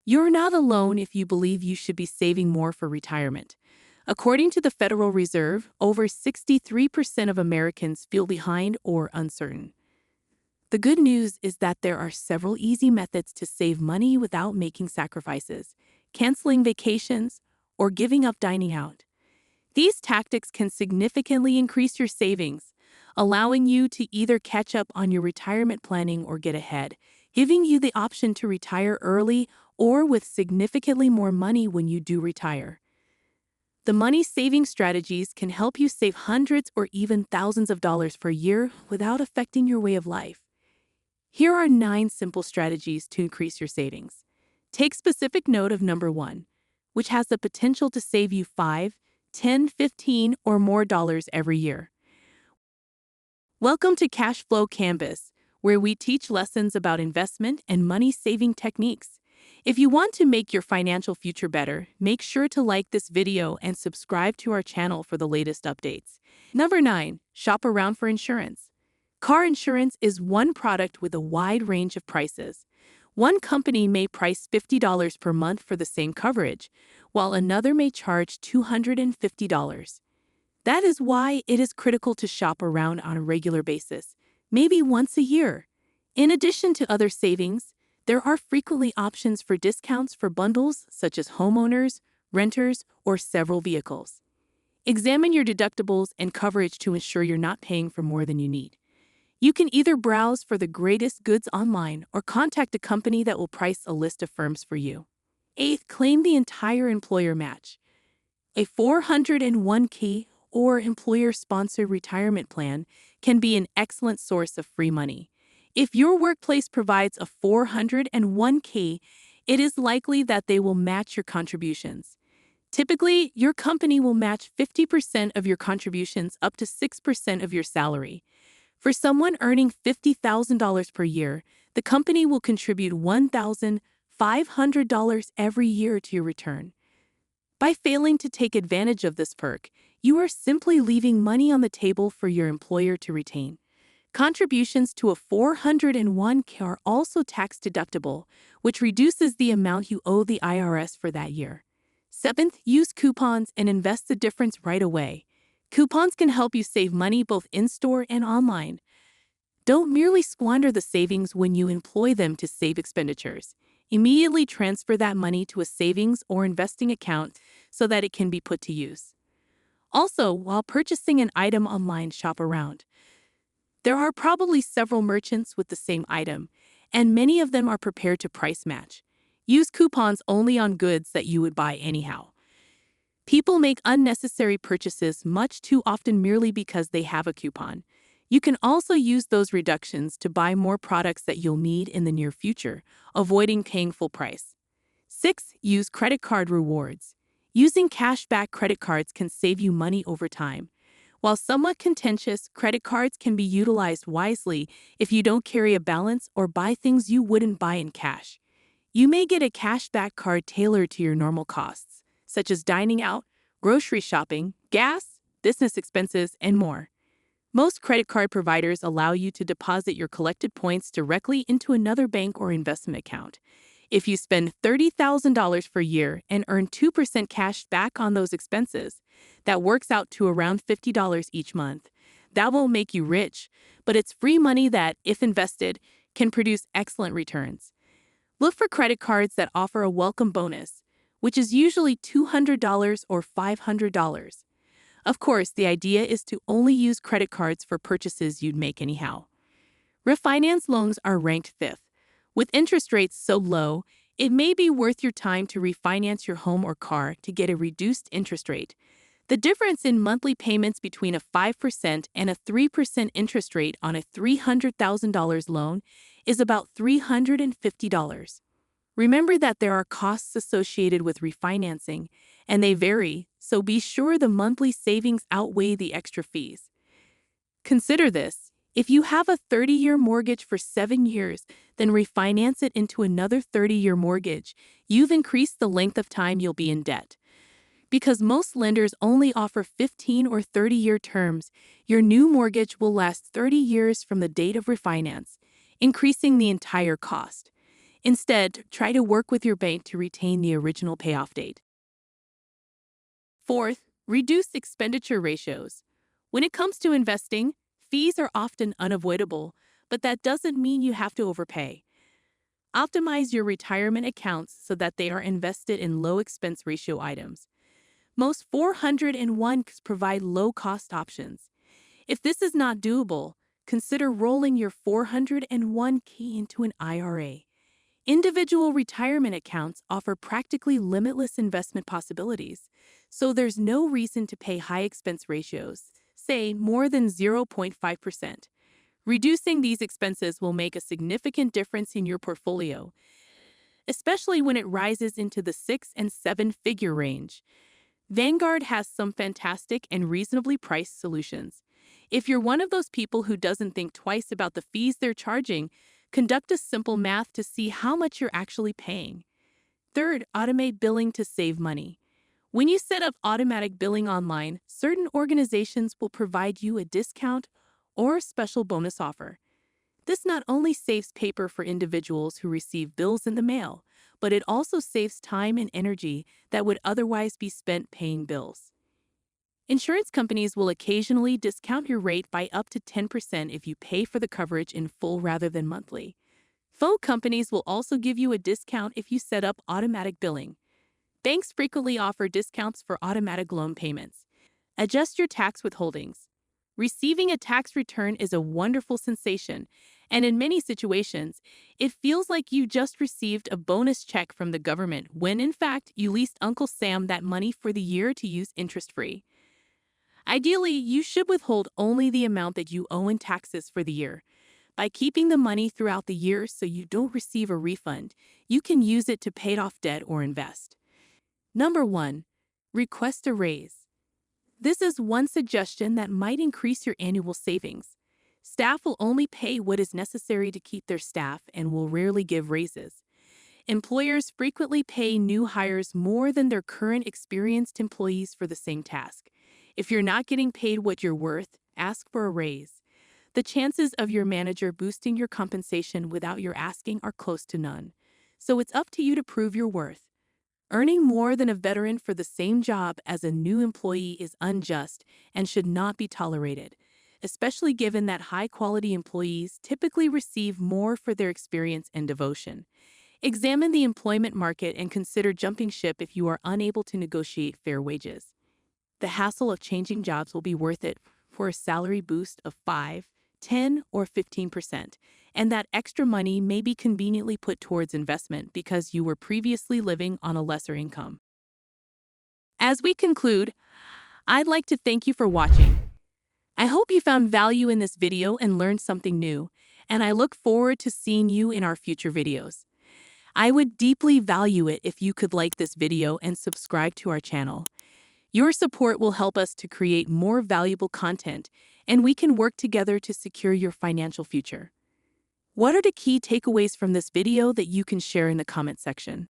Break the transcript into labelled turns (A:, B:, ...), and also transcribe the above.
A: You're not alone if you believe you should be saving more for retirement. According to the Federal Reserve, over 63% of Americans feel behind or uncertain. The good news is that there are several easy methods to save money without making sacrifices, canceling vacations, or giving up dining out. These tactics can significantly increase your savings, allowing you to either catch up on your retirement planning or get ahead, giving you the option to retire early or with significantly more money when you do retire. The money-saving strategies can help you save hundreds or even thousands of dollars per year without affecting your way of life. Here are 9 simple strategies to increase your savings. Take specific note of number 1, which has the potential to save you $5, $10, $15, or more dollars every year. Welcome to Cashflow Canvas, where we teach lessons about investment and money-saving techniques. If you want to make your financial future better, make sure to like this video and subscribe to our channel for the latest updates. Number 9, shop around for insurance. Car insurance is one product with a wide range of prices. One company may price $50 per month for the same coverage, while another may charge $250. That is why it is critical to shop around on a regular basis, maybe once a year. In addition to other savings, there are frequently options for discounts for bundles such as homeowners, renters, or several vehicles. Examine your deductibles and coverage to ensure you're not paying for more than you need. You can either browse for the greatest goods online or contact a company that will price a list of firms for you. 8th, claim the entire employer match. A 401k or employer-sponsored retirement plan can be an excellent source of free money. If your workplace provides a 401k, it is likely that they will match your contributions. Typically, your company will match 50% of your contributions up to 6% of your salary. For someone earning $50,000 per year, the company will contribute $1,500 every year to your return. By failing to take advantage of this perk, you are simply leaving money on the table for your employer to retain. Contributions to a 401k are also tax-deductible, which reduces the amount you owe the IRS for that year. 7th, use coupons and invest the difference right away. Coupons can help you save money both in-store and online. Don't merely squander the savings when you employ them to save expenditures. Immediately transfer that money to a savings or investing account so that it can be put to use. Also, while purchasing an item online, shop around. There are probably several merchants with the same item, and many of them are prepared to price match. Use coupons only on goods that you would buy anyhow. People make unnecessary purchases much too often merely because they have a coupon. You can also use those reductions to buy more products that you'll need in the near future, avoiding paying full price. 6. Use credit card rewards. Using cashback credit cards can save you money over time. While somewhat contentious, credit cards can be utilized wisely if you don't carry a balance or buy things you wouldn't buy in cash. You may get a cashback card tailored to your normal costs, such as dining out, grocery shopping, gas, business expenses, and more. Most credit card providers allow you to deposit your collected points directly into another bank or investment account. If you spend $30,000 per year and earn 2% cash back on those expenses, that works out to around $50 each month. That won't make you rich, but it's free money that, if invested, can produce excellent returns. Look for credit cards that offer a welcome bonus, which is usually $200 or $500. Of course, the idea is to only use credit cards for purchases you'd make anyhow. Refinance loans are ranked 5th. With interest rates so low, it may be worth your time to refinance your home or car to get a reduced interest rate. The difference in monthly payments between a 5% and a 3% interest rate on a $300,000 loan is about $350. Remember that there are costs associated with refinancing, and they vary, so be sure the monthly savings outweigh the extra fees. Consider this. If you have a 30-year mortgage for 7 years, then refinance it into another 30-year mortgage. You've increased the length of time you'll be in debt. Because most lenders only offer 15 or 30-year terms, your new mortgage will last 30 years from the date of refinance, increasing the entire cost. Instead, try to work with your bank to retain the original payoff date. Fourth, reduce expenditure ratios. When it comes to investing, fees are often unavoidable, but that doesn't mean you have to overpay. Optimize your retirement accounts so that they are invested in low expense ratio items. Most 401ks provide low-cost options. If this is not doable, consider rolling your 401k into an IRA. Individual retirement accounts offer practically limitless investment possibilities, so there's no reason to pay high expense ratios, say more than 0.5%. Reducing these expenses will make a significant difference in your portfolio, especially when it rises into the 6- and 7-figure range. Vanguard has some fantastic and reasonably priced solutions. If you're one of those people who doesn't think twice about the fees they're charging, conduct a simple math to see how much you're actually paying. Third, automate billing to save money. When you set up automatic billing online, certain organizations will provide you a discount or a special bonus offer. This not only saves paper for individuals who receive bills in the mail, but it also saves time and energy that would otherwise be spent paying bills. Insurance companies will occasionally discount your rate by up to 10% if you pay for the coverage in full rather than monthly. Phone companies will also give you a discount if you set up automatic billing. Banks frequently offer discounts for automatic loan payments. Adjust your tax withholdings. Receiving a tax return is a wonderful sensation, and in many situations, it feels like you just received a bonus check from the government when, in fact, you leased Uncle Sam that money for the year to use interest-free. Ideally, you should withhold only the amount that you owe in taxes for the year. By keeping the money throughout the year so you don't receive a refund, you can use it to pay off debt or invest. Number 1. Request a raise. This is one suggestion that might increase your annual savings. Staff will only pay what is necessary to keep their staff and will rarely give raises. Employers frequently pay new hires more than their current experienced employees for the same task. If you're not getting paid what you're worth, ask for a raise. The chances of your manager boosting your compensation without your asking are close to none. So it's up to you to prove your worth. Earning more than a veteran for the same job as a new employee is unjust and should not be tolerated, especially given that high-quality employees typically receive more for their experience and devotion. Examine the employment market and consider jumping ship if you are unable to negotiate fair wages. The hassle of changing jobs will be worth it for a salary boost of 5, 10, or 15%, and that extra money may be conveniently put towards investment because you were previously living on a lesser income. As we conclude, I'd like to thank you for watching. I hope you found value in this video and learned something new, and I look forward to seeing you in our future videos. I would deeply value it if you could like this video and subscribe to our channel. Your support will help us to create more valuable content, and we can work together to secure your financial future. What are the key takeaways from this video that you can share in the comment section?